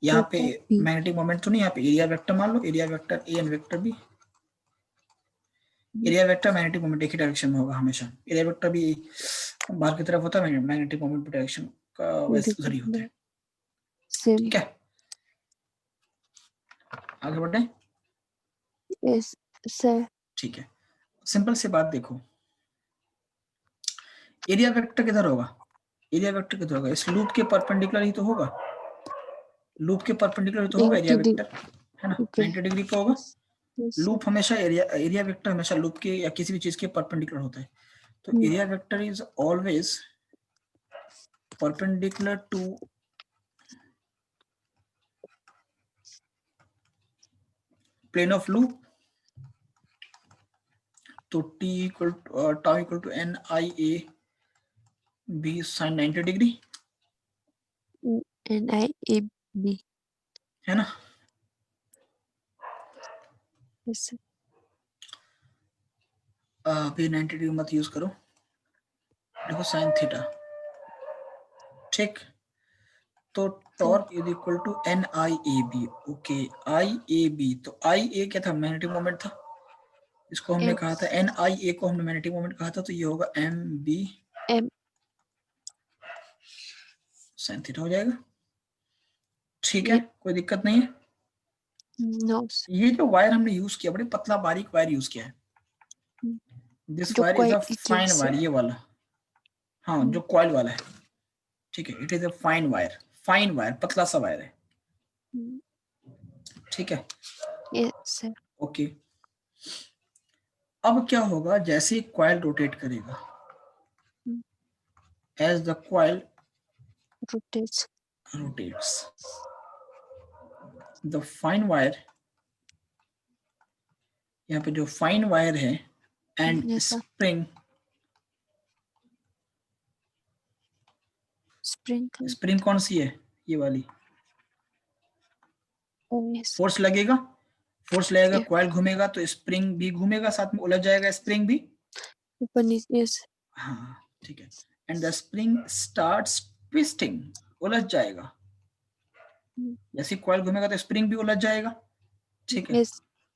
यहाँ पे मैग्नेटिक मोमेंट तो नहीं, यहाँ पे एरिया वेक्टर मान लो, area vector A and vector B। Area vector magnetic moment एक ही डायरेक्शन में होगा हमेशा, एरिया वेक्टर भी बाहर की तरफ होता है, मैग्नेटिक मोमेंट डायरेक्शन का वैसे उधर ही होता है। ठीक है, आगे बढ़े। Yes sir. ठीक है, सिंपल सी बात देखो, एरिया वेक्टर किधर होगा, एरिया वेक्टर किधर होगा, इस लूप के परपेंडिकुलर ही तो होगा, लूप के परपेंडिकुलर ही तो होगा एरिया वेक्टर, है ना, 90 डिग्री पे होगा। लूप हमेशा एरिया वेक्टर हमेशा लूप के या किसी भी चीज के परपेंडिकुलर होता है। तो area vector is always perpendicular to plane of loop. तो T equal tau equal to NIAB sin 90 degree, NIAB है ना। Yes sir. अभी 90 डिग्री मत यूज करो, देखो साइन थीटा। ठीक, तो torque is equal to NIAB। Okay, IAB, तो IA क्या था, मैग्नेटिक मोमेंट था, इसको हमने कहा था NIA को हमने मैग्नेटिक मोमेंट कहा था, तो ये होगा MB साइन थीटा हो जाएगा। ठीक है, कोई दिक्कत नहीं है। नो, ये जो वायर हमने यूज किया, बड़े पतला बारीक वायर यूज किया है, this wire is a fine wire, ये वाला, हाँ जो कॉइल वाला है। ठीक है, it is a fine wire, fine wire, पतला सा वायर है। ठीक है, यस सर। ओके। अब क्या होगा, जैसे ही कॉइल रोटेट करेगा, as the coil rotates, the fine wire, यहाँ पे जो फाइन वायर है एंड Yes, sir. स्प्रिंग कौन सी है, ये वाली, yes. फोर्स लगेगा, कॉइल घूमेगा तो स्प्रिंग भी घूमेगा, साथ में उलझ जाएगा स्प्रिंग भी। Open is yes. हाँ ठीक है, and the spring starts twisting, उलझ जाएगा, जैसे कॉइल घूमेगा तो स्प्रिंग भी उलझ जाएगा। ठीक है, Yes,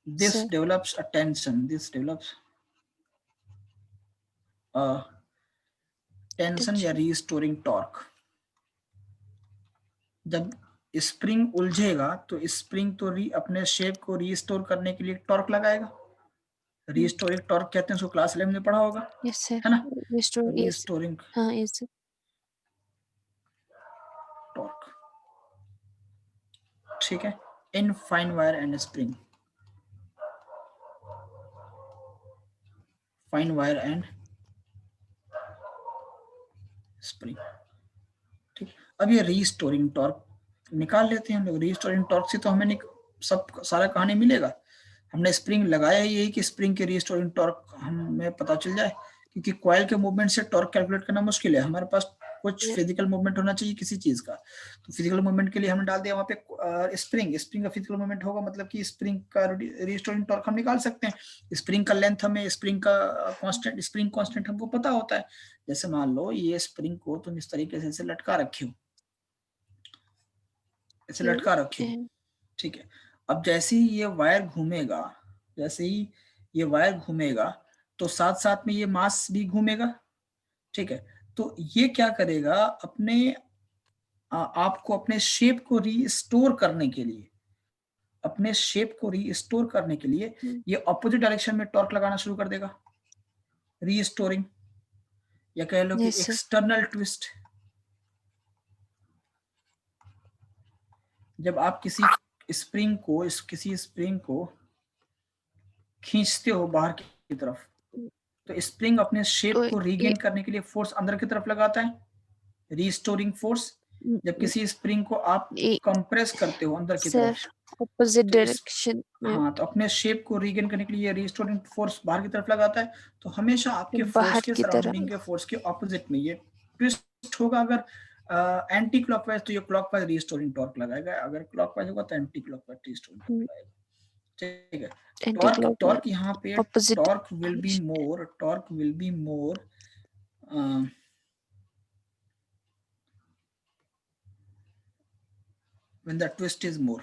this sir. develops a tension, tension या रीस्टोरिंग टॉर्क। जब स्प्रिंग उलझेगा तो स्प्रिंग तो अपने शेप को रीस्टोर करने के लिए टॉर्क लगाएगा, रीस्टोरिंग टॉर्क कहते हैं, उसको क्लास 11 में पढ़ा होगा, Yes, sir. है ना, रीस्टोरिंग हाँ yes, sir. टॉर्क। ठीक है, in fine wire and spring, fine wire and spring. ठीक, अब ये रीस्टोरिंग टॉर्क निकाल लेते हैं हम लोग। रीस्टोरिंग टॉर्क से तो हमें सब सारा कहानी मिलेगा, हमने स्प्रिंग लगाया ही यही कि स्प्रिंग के रीस्टोरिंग टॉर्क हमें पता चल जाए, क्योंकि कॉइल के मूवमेंट से टॉर्क कैलकुलेट करना मुश्किल है, हमारे पास कुछ फिजिकल मूवमेंट होना चाहिए किसी चीज का। तो फिजिकल मूवमेंट के लिए हमने डाल दिया वहां पे स्प्रिंग का फिजिकल मूवमेंट होगा, मतलब कि स्प्रिंग का रीस्टोरिंग टॉर्क हम निकाल सकते हैं। स्प्रिंग का लेंथ हमें, स्प्रिंग का कांस्टेंट, स्प्रिंग कांस्टेंट हमको पता होता है। जैसे मान लो ये स्प्रिंग को तुम इस तरीके से ऐसे लटका रखे हो, ऐसे लटका रखे हो, ठीक है। अब जैसे ही ये वायर घूमेगा, तो साथ साथ में ये मास भी घूमेगा। ठीक है, तो ये क्या करेगा, अपने आपको अपने शेप को रिस्टोर करने के लिए अपने शेप को रीस्टोर करने के लिए ये ऑपोजिट डायरेक्शन में टॉर्क लगाना शुरू कर देगा, रीस्टोरिंग, या कह लो कि Yes, sir. External twist. जब आप किसी स्प्रिंग को खींचते हो बाहर की तरफ, तो स्प्रिंग अपने शेप तो को रीगेन करने के लिए फोर्स अंदर की तरफ लगाता है, रीस्टोरिंग फोर्स। जब किसी स्प्रिंग को आप कंप्रेस करते हो अंदर की सर तरफ, ऑपोजिट तो डायरेक्शन में हाँ, तो अपने शेप को रीगेन करने के लिए रीस्टोरिंग फोर्स बाहर की तरफ लगाता है। तो हमेशा आपके फोर्स बाहर के की सराउंडिंग तरफ। के फोर्स के ऑपोजिट में ये ट्विस्ट होगा। अगर एंटी क्लॉकवाइज तो ये क्लॉकवाइज रीस्टोरिंग टॉर्क लगाएगा, अगर क्लॉकवाइज होगा तो एंटी क्लॉकवाइज रीस्टोरिंग टॉर्क लगाएगा। ठीक है, एंटी टॉर्क यहाँ पे opposite torque will be more when the twist is more.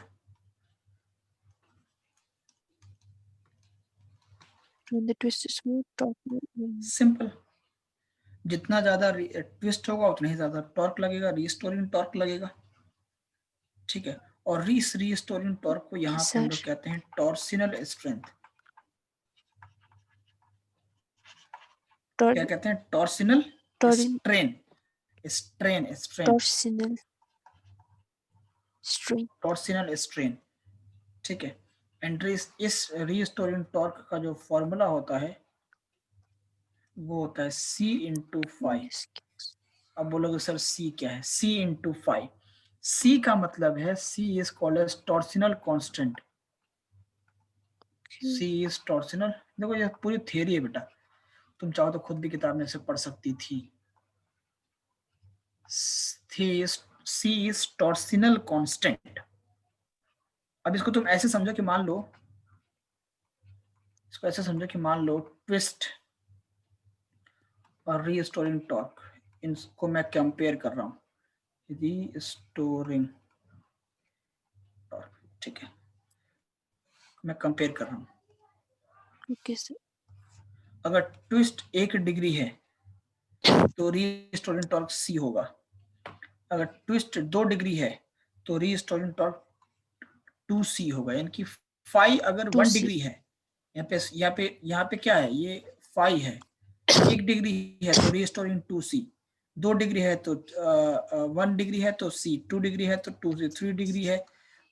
when the twist is more torque simple, जितना ज्यादा ट्विस्ट होगा उतना ही ज्यादा टॉर्क लगेगा, रीस्टोरिंग टॉर्क लगेगा। ठीक है, और रीस्टोरिंग टॉर्क को यहाँ पे हम सर लोग कहते हैं टॉर्सिनल स्ट्रेंथ। क्या कहते हैं? Torsional strain, torsional strain. Torsional strain. ठीक है, एंड इस रीस्टोरिंग टॉर्क का जो फॉर्मूला होता है वो होता है C/5। अब बोलोगे सर C क्या है? C/5। C का मतलब है C is called as torsional constant. C is torsional. देखो ये पूरी थियरी है बेटा, तुम चाहो तो खुद भी किताब में से पढ़ सकती थी। C is torsional constant. अब इसको तुम ऐसे समझो कि मान लो, इसको ऐसे समझो कि मान लो ट्विस्ट और रीस्टोरिंग टॉर्क, इनको मैं कंपेयर कर रहा हूं, रीस्टोरिंग टॉर्क। ठीक है, मैं कंपेयर कर रहा हूं। Okay sir. अगर ट्विस्ट 1 डिग्री है तो रीस्टोरिंग टॉर्क C होगा। अगर ट्विस्ट 2 डिग्री है तो रीस्टोरिंग टॉर्क 2C होगा। यानी कि फाई अगर 1 डिग्री है, यहाँ पे क्या है, ये फाई है, 1 डिग्री है तो रीस्टोरिंग 2C, 2 डिग्री है तो 1 डिग्री है तो C, 2 डिग्री है तो 2C, 3 डिग्री है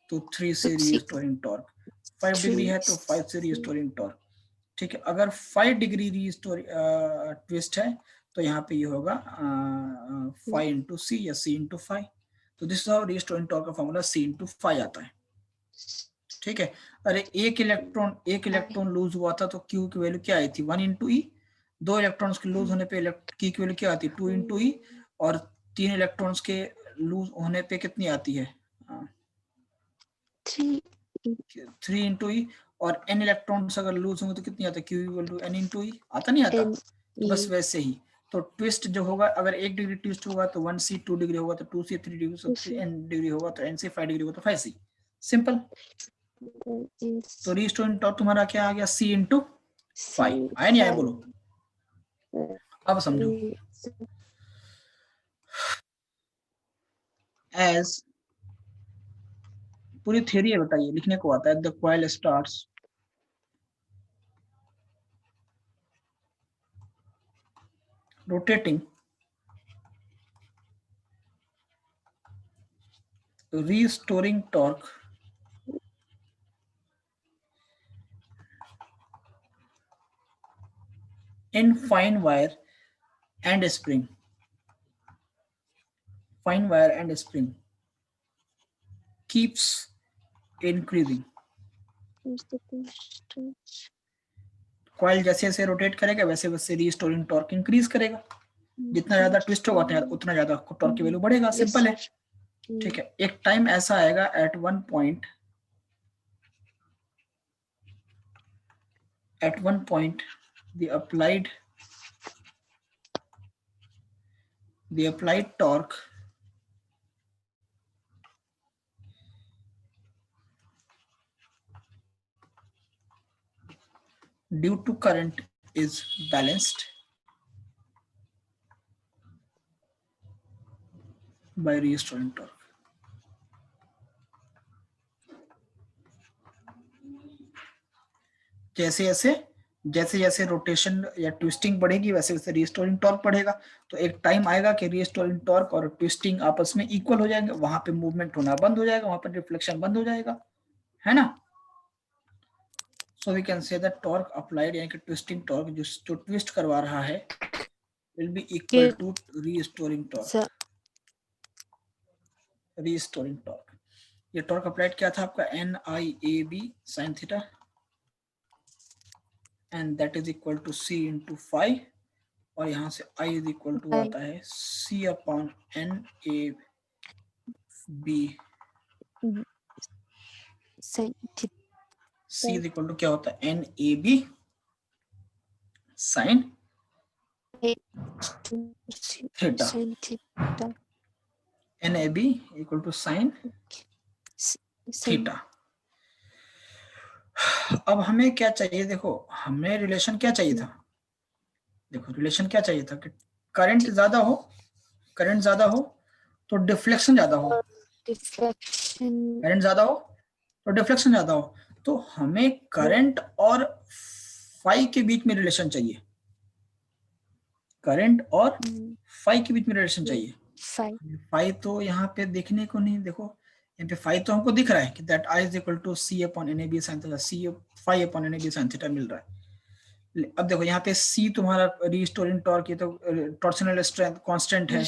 तो 3 से रीस्टोरिंग टॉर्क, 5 डिग्री है तो 5 से रीस्टोरिंग टॉर्क। ठीक है, अगर 5 डिग्री ट्विस्ट है तो यहाँ पे ये होगा 5 × C या C/5। तो दिस हाउ रीस्टोरिंग टॉर्क का फॉर्मूला C/5 आता है। ठीक है, अरे एक इलेक्ट्रॉन लूज हुआ था तो Q की वैल्यू क्या आई थी? 1 × E। 2 इलेक्ट्रॉन्स के लूज होने पे Q की वैल्यू क्या आती है? 2 × E। और 3 इलेक्ट्रॉन्स के लूज होने पे कितनी आती है? 3 × E। और n इलेक्ट्रॉन्स अगर लूज होंगे तो कितनी आता है? Q = n × E। आता नहीं आता? तो बस वैसे ही तो ट्विस्ट जो होगा, अगर 1 डिग्री ट्विस्ट होगा तो 1C, 2 डिग्री होगा तो 2C, 3 डिग्री तो n डिग्री होगा तो n से, 5 डिग्री होगा तो 5C। सिंपल। तो रीस्टोरिंग टॉर्क तुम्हारा क्या आ गया? C/5। आया नहीं आया बोलो। अब समझो, एज पूरी थियरी है बताइए, लिखने को आता है। The coil starts rotating, restoring torque in fine wire and spring. Fine wire and spring keeps increasing. Coil जैसे जैसे रोटेट करेगा वैसे वैसे रीस्टोरिंग टॉर्क इंक्रीज करेगा। जितना ज्यादा ट्विस्ट होगा उतना ज्यादा टॉर्क की वैल्यू बढ़ेगा। सिंपल है। ठीक है, एक टाइम ऐसा आएगा at one point the applied torque due to current is balanced by restoring torque. जैसे जैसे रोटेशन या ट्विस्टिंग बढ़ेगी वैसे वैसे रीस्टोरिंग टॉर्क बढ़ेगा। तो एक टाइम आएगा कि रीस्टोरिंग टॉर्क और ट्विस्टिंग आपस में इक्वल हो जाएंगे, वहां पे मूवमेंट होना बंद हो जाएगा, वहां पर रिफ्लेक्शन बंद हो जाएगा, है ना। So we can say that torque applied यानी कि ट्विस्टिंग टॉर्क जो ट्विस्ट करवा रहा है will be equal to restoring torque. Restoring torque, ये टॉर्क अप्लाइड क्या था आपका NIAB sin theta and that is equal to C into phi, और यहाँ से I इज इक्वल टू आता है C upon NAB sin C is equal to क्या होता है NAB sin theta, sin theta NAB equal to sin theta. अब हमें क्या चाहिए, देखो हमें रिलेशन क्या चाहिए था, देखो रिलेशन क्या चाहिए था कि करंट ज्यादा हो, करंट ज्यादा हो तो डिफ्लेक्शन ज्यादा हो, deflection करंट ज्यादा हो तो डिफ्लेक्शन ज्यादा हो। तो हमें करंट और फाई के बीच में रिलेशन चाहिए, करंट और फाई के बीच में रिलेशन चाहिए। फाई तो यहाँ पे देखने को नहीं, देखो यहाँ पे फाई तो हमको दिख रहा है कि that I is equal to C upon NAB sin theta, C phi upon NAB sin theta मिल रहा है। अब देखो यहाँ पे C तुम्हारा रीस्टोरिंग टॉर्क, ये तो टॉर्सनल स्ट्रेंथ कांस्टेंट है,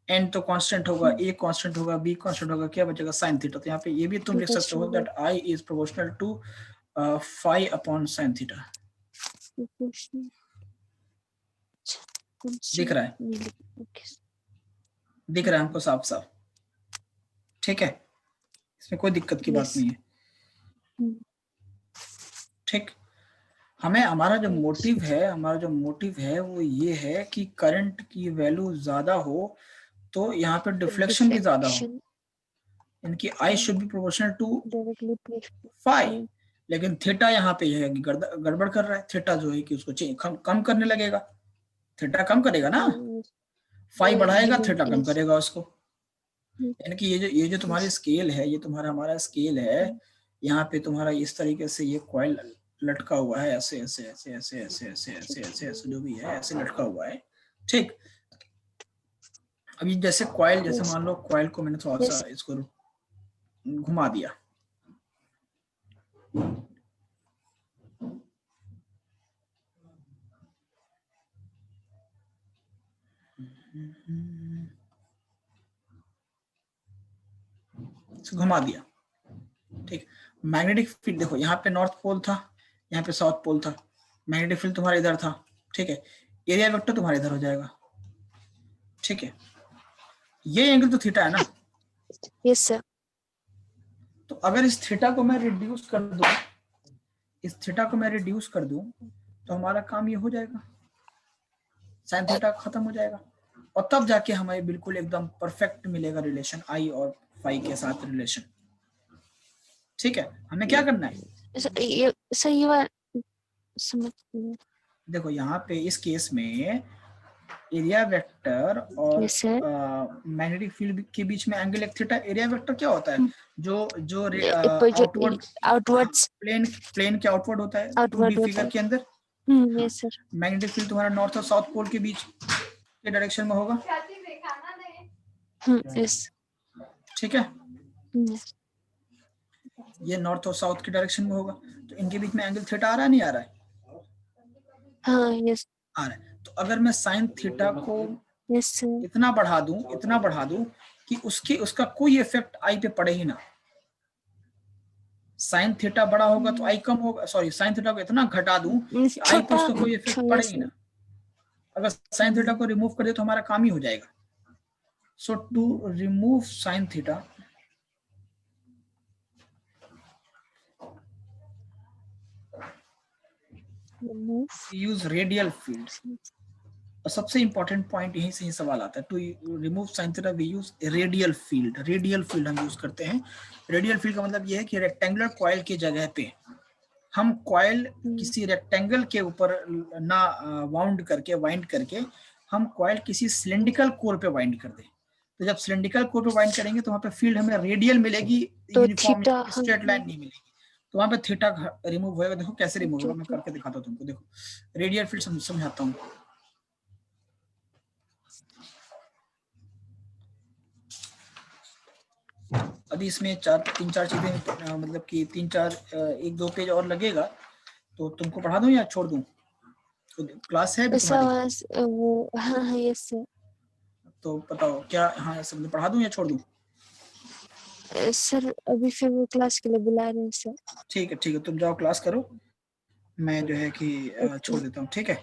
N तो कांस्टेंट होगा, A कांस्टेंट होगा, B कांस्टेंट होगा, क्या बचेगा sin थीटा। तो यहाँ पे ये भी तुम लिख सकते हो that I is proportional to phi upon sin theta. दिख रहा है, दिख रहा है हमको साफ साफ, ठीक है, इसमें कोई दिक्कत की बात नहीं है, ठीक। हमें हमारा जो मोटिव है, हमारा जो मोटिव है वो ये है कि करंट की वैल्यू ज्यादा हो तो यहाँ पे डिफ्लेक्शन भी ज्यादा हो, इनकी I should be proportional to phi. लेकिन थीटा यहाँ पे है कि गड़बड़ कर रहा है, थीटा जो है कि उसको कम करने लगेगा, थीटा कम करेगा ना, फाई बढ़ाएगा थीटा कम करेगा उसको। यानी कि ये जो तुम्हारी स्केल है, ये तुम्हारा हमारा स्केल है, यहाँ पे तुम्हारा इस तरीके से ये कॉइल लटका हुआ है, ऐसे ऐसे ऐसे ऐसे ऐसे ऐसे ऐसे ऐसे ऐसे जो भी है ऐसे लटका हुआ है, ठीक। अभी जैसे कॉइल, जैसे मान लो कॉइल को मैंने थोड़ा सा इसको घुमा दिया, घुमा दिया, ठीक। मैग्नेटिक फील्ड देखो यहाँ पे नॉर्थ पोल था, यहाँ पे साउथ पोल था, मैग्नेटिक फील्ड तुम्हारा इधर था, ठीक है, एरिया वेक्टर तुम्हारा इधर हो जाएगा, ठीक है। ये एंगल तो थीटा है ना, यस सर। तो अगर इस थीटा को मैं रिड्यूस कर दूं, इस थीटा को मैं रिड्यूस कर दूं तो हमारा काम ये हो जाएगा, साइन थीटा खत्म हो जाएगा, और तब जाके हमें बिल्कुल एकदम परफेक्ट मिलेगा रिलेशन I और फाई के साथ रिलेशन, ठीक है। हमें क्या करना है, ये बात समझ, देखो यहाँ पे इस केस में एरिया वेक्टर और मैग्नेटिक फील्ड के बीच में एंगल एक थीटा। एरिया वेक्टर क्या होता है, जो आउटवर्ड्स प्लेन के आउटवर्ड होता है 2D फिगर के अंदर। Yes sir. मैग्नेटिक फील्ड तुम्हारा नॉर्थ और साउथ पोल के बीच के डायरेक्शन में होगा, यस, ठीक है, ये नॉर्थ और साउथ के डायरेक्शन में होगा, तो इनके बीच में एंगल थीटा आ रहा है नहीं आ रहा है, हाँ यस आ रहा है। तो अगर मैं साइन थीटा को यस इतना बढ़ा दूं कि उसका कोई इफेक्ट आई पे पड़े ही ना, साइन थीटा बड़ा होगा तो आई कम होगा, सॉरी साइन थीटा को इतना घटा दूं कि आई पे उसका कोई इफेक्ट पड़े ही ना, अगर साइन थीटा को रिमूव कर दे तो हमारा काम ही हो जाएगा। So to remove sine theta, use radial field. और सबसे इंपॉर्टेंट पॉइंट यहीं से ही सवाल आता है, to remove sine theta we use radial field. Radial field हम यूज करते हैं। रेडियल फील्ड का मतलब यह है कि रेक्टेंगुलर कॉइल की जगह पे हम कॉइल किसी रेक्टेंगल के ऊपर ना वाउंड करके वाइंड करके हम कॉइल किसी सिलेंड्रिकल कोर पे वाइंड कर दें। तो जब सिलेंड्रिकल कोर पे वाइंड करेंगे तो वहां पे फील्ड हमें रेडियल मिलेगी, यूनिफॉर्म स्ट्रेट लाइन नहीं मिलेगी। तो वहां पे थीटा रिमूव होएगा, देखो कैसे रिमूव होगा, मैं करके दिखाता हूँ तुमको। देखो रेडियल फील्ड समझाता हूँ। अभी इसमें तीन चार चीजें मतलब कि 1-2 पेज और लगेगा, तो तुमको पढ़ा दूं या छोड़ दूं? तो क्लास है अभी तुम्हारी? वो हाँ यस सर। तो बताओ क्या, हाँ सब पढ़ा दूं या छोड़ दूं? सर अभी फिर वो क्लास के लिए बुला रहे हैं सर। ठीक है तुम जाओ क्लास करो, मैं जो है कि छोड़ देता हूँ, ठीक है।